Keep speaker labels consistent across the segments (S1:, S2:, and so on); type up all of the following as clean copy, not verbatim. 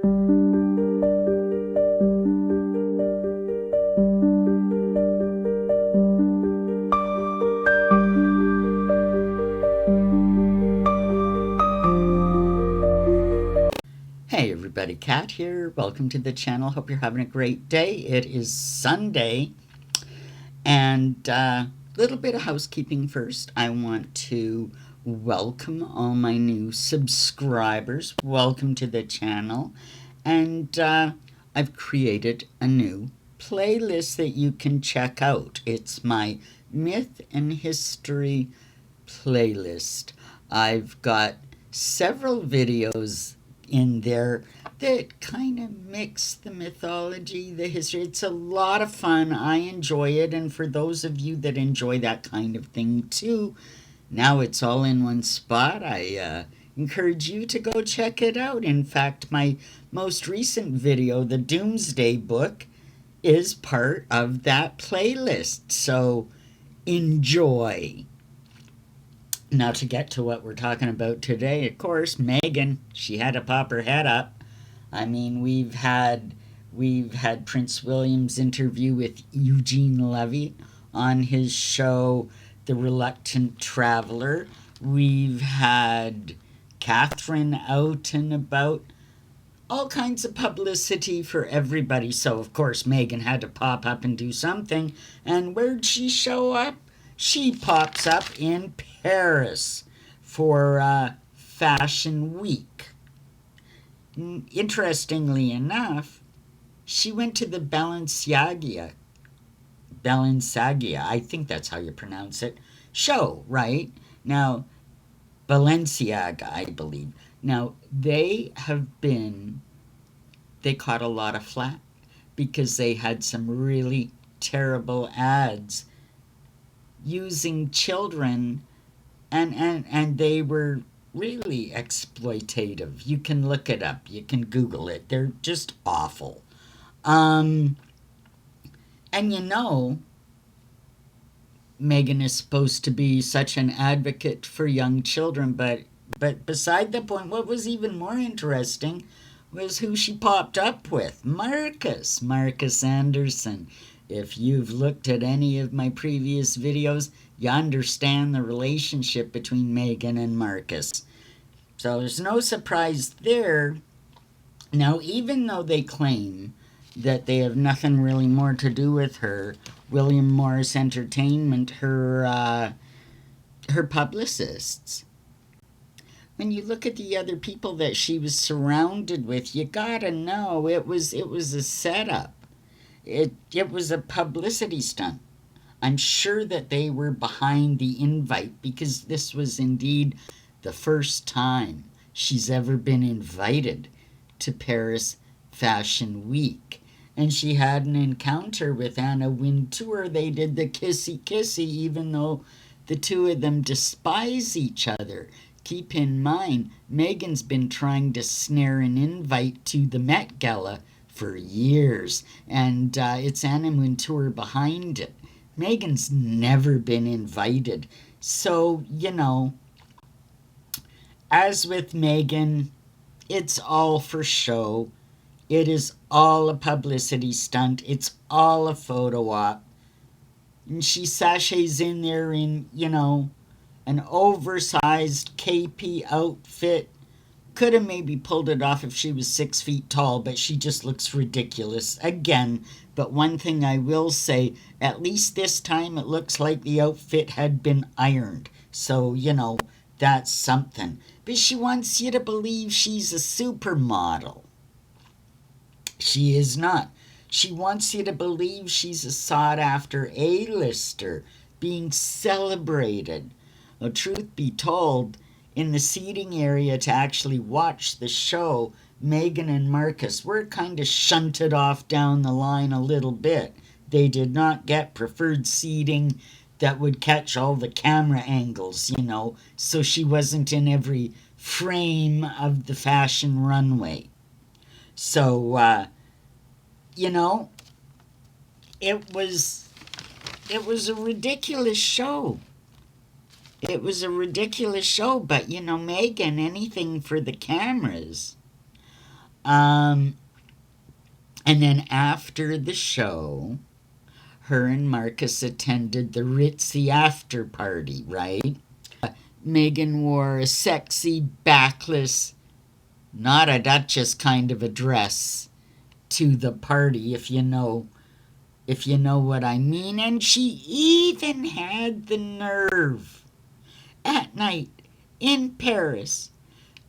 S1: Hey everybody, Kat here. Welcome to the channel. Hope you're having a great day. It is Sunday, and a little bit of housekeeping first. I want to welcome all my new subscribers. Welcome to the channel. And I've created a new playlist that you can check out. It's my Myth and History playlist. I've got several videos in there that kind of mix the mythology, the history. It's a lot of fun. I enjoy it. And for those of you that enjoy that kind of thing too, now it's all in one spot. I encourage you to go check it out. In fact, my most recent video, the Doomsday Book, is part of that playlist. So enjoy. Now to get to what we're talking about today, of course, Meghan, she had to pop her head up. I mean, we've had Prince William's interview with Eugene Levy on his show, The Reluctant Traveler. We've had Catherine out and about. All kinds of publicity for everybody. So, of course, Meghan had to pop up and do something. And where'd she show up? She pops up in Paris for Fashion Week. Interestingly enough, she went to the Balenciaga, I think that's how you pronounce it, show, right? Now, Balenciaga, I believe. Now, they caught a lot of flack because they had some really terrible ads using children, and they were really exploitative. You can look it up. You can Google it. They're just awful. And you know, Meghan is supposed to be such an advocate for young children, but beside the point, what was even more interesting was who she popped up with. Marcus Anderson. If you've looked at any of my previous videos, you understand the relationship between Meghan and Marcus. So there's no surprise there. Now, even though they claim that they have nothing really more to do with her, William Morris Entertainment, her publicists, when you look at the other people that she was surrounded with, you gotta know it was a setup. It was a publicity stunt. I'm sure that they were behind the invite because this was indeed the first time she's ever been invited to Paris Fashion Week. And she had an encounter with Anna Wintour. They did the kissy-kissy even though the two of them despise each other. Keep in mind, Meghan's been trying to snare an invite to the Met Gala for years, and it's Anna Wintour behind it. Meghan's never been invited. So, you know, as with Meghan, it's all for show. It is all a publicity stunt. It's all a photo op. And she sachets in there in, you know, an oversized KP outfit. Could have maybe pulled it off if she was 6 feet tall, but she just looks ridiculous again. But one thing I will say, at least this time it looks like the outfit had been ironed. So, you know, that's something. But she wants you to believe she's a supermodel. She is not. She wants you to believe she's a sought-after A-lister being celebrated. Well, truth be told, in the seating area to actually watch the show, Meghan and Marcus were kind of shunted off down the line a little bit. They did not get preferred seating that would catch all the camera angles, you know, so she wasn't in every frame of the fashion runway. So, you know, it was a ridiculous show. It was a ridiculous show, but, you know, Meghan, anything for the cameras. Um, and then after the show, her and Marcus attended the ritzy after party, right? Meghan wore a sexy, backless, not a duchess kind of a dress to the party, if you know what I mean. And she even had the nerve at night in Paris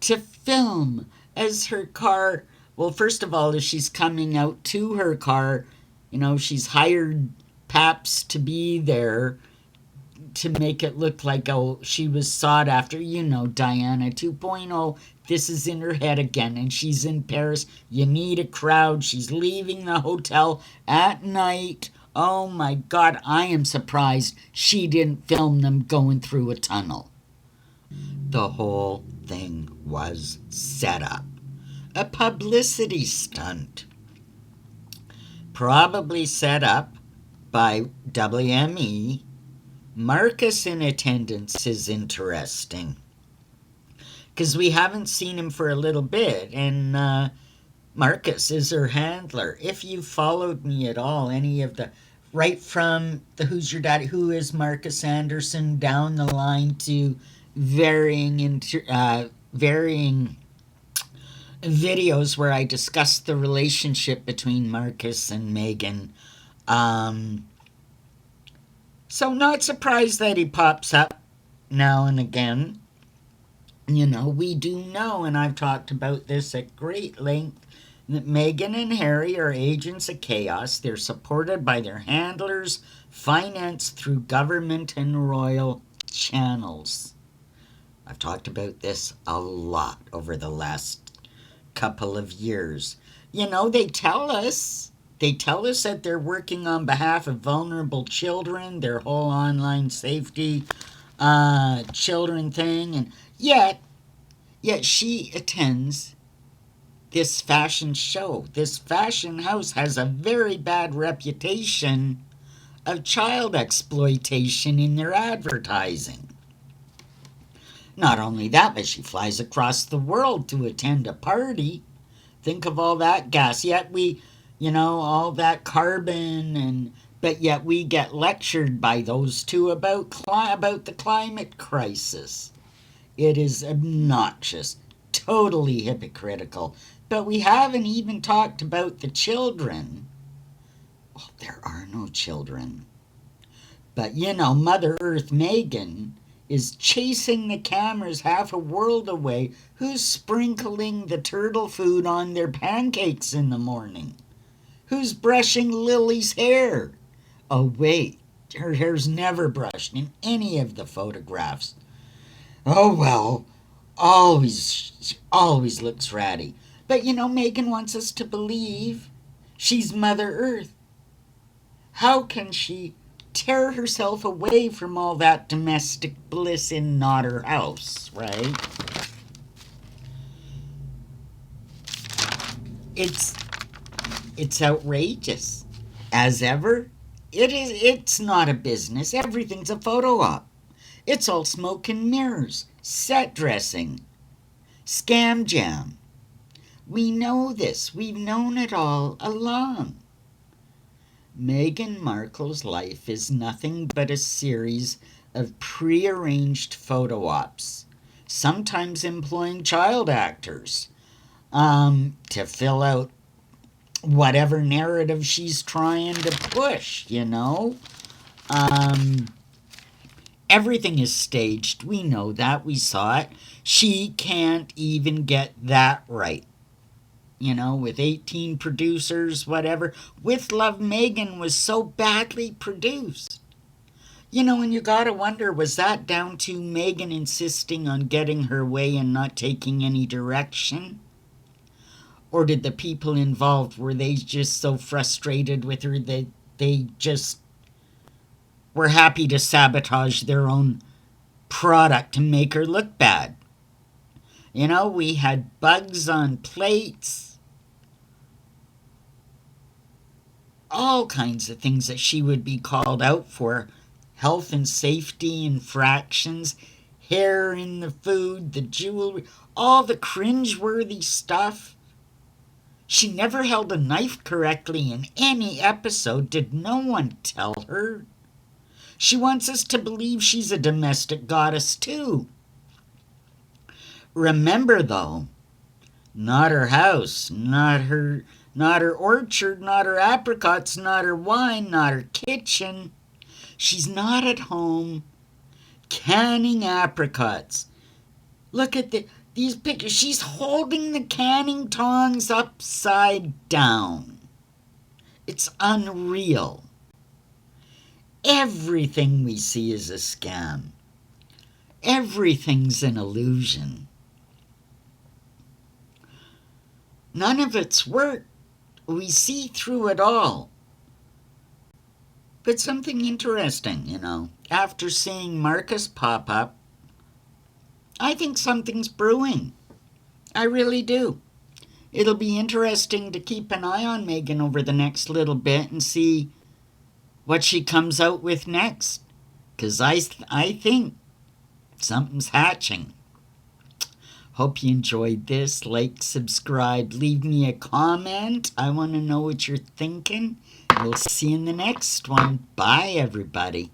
S1: to film as her car, well, first of all, as she's coming out to her car, she's hired Paps to be there to make it look like, oh, she was sought after. Diana 2.0. This is in her head again, and she's in Paris. You need a crowd. She's leaving the hotel at night. Oh my God, I am surprised she didn't film them going through a tunnel. The whole thing was set up. A publicity stunt. Probably set up by WME. Marcus in attendance is interesting because we haven't seen him for a little bit, and Marcus is her handler. If you followed me at all, any of the right from the Who's Your Daddy, Who is Marcus Anderson, down the line to varying videos where I discuss the relationship between Marcus and Meghan. So not surprised that he pops up now and again. We do know, and I've talked about this at great length, that Meghan and Harry are agents of chaos. They're supported by their handlers, financed through government and royal channels. I've talked about this a lot over the last couple of years. They tell us that they're working on behalf of vulnerable children, their whole online safety children thing, and yet she attends this fashion show. This fashion house has a very bad reputation of child exploitation in their advertising. Not only that, but she flies across the world to attend a party. Think of all that gas. Yet all that carbon, but yet we get lectured by those two about the climate crisis. It is obnoxious, totally hypocritical. But we haven't even talked about the children. Well, there are no children. But Mother Earth Meghan is chasing the cameras half a world away. Who's sprinkling the turtle food on their pancakes in the morning? Who's brushing Lily's hair? Oh, wait, her hair's never brushed in any of the photographs. Oh, well, she always looks ratty. But Meghan wants us to believe she's Mother Earth. How can she tear herself away from all that domestic bliss in not her house, right? It's outrageous. As ever, it's not a business. Everything's a photo op. It's all smoke and mirrors, set dressing, scam jam. We know this. We've known it all along. Meghan Markle's life is nothing but a series of prearranged photo ops, sometimes employing child actors to fill out whatever narrative she's trying to push, Everything is staged. We know that. We saw it. She can't even get that right. With 18 producers, whatever. With Love, Meghan was so badly produced. And you gotta wonder, was that down to Meghan insisting on getting her way and not taking any direction? Or did the people involved, were they just so frustrated with her that they just were happy to sabotage their own product to make her look bad? We had bugs on plates, all kinds of things that she would be called out for. Health and safety infractions, hair in the food, the jewelry, all the cringeworthy stuff. She never held a knife correctly in any episode. Did no one tell her? She wants us to believe she's a domestic goddess too. Remember though, not her house, not her orchard, not her apricots, not her wine, not her kitchen. She's not at home canning apricots. Look at these pictures. She's holding the canning tongs upside down. It's unreal. Everything we see is a scam. Everything's an illusion. None of it's work. We see through it all. But something interesting, after seeing Marcus pop up, I think something's brewing. I really do. It'll be interesting to keep an eye on Meghan over the next little bit and see what she comes out with next. Because I think something's hatching. Hope you enjoyed this. Like, subscribe, leave me a comment. I want to know what you're thinking. We'll see you in the next one. Bye, everybody.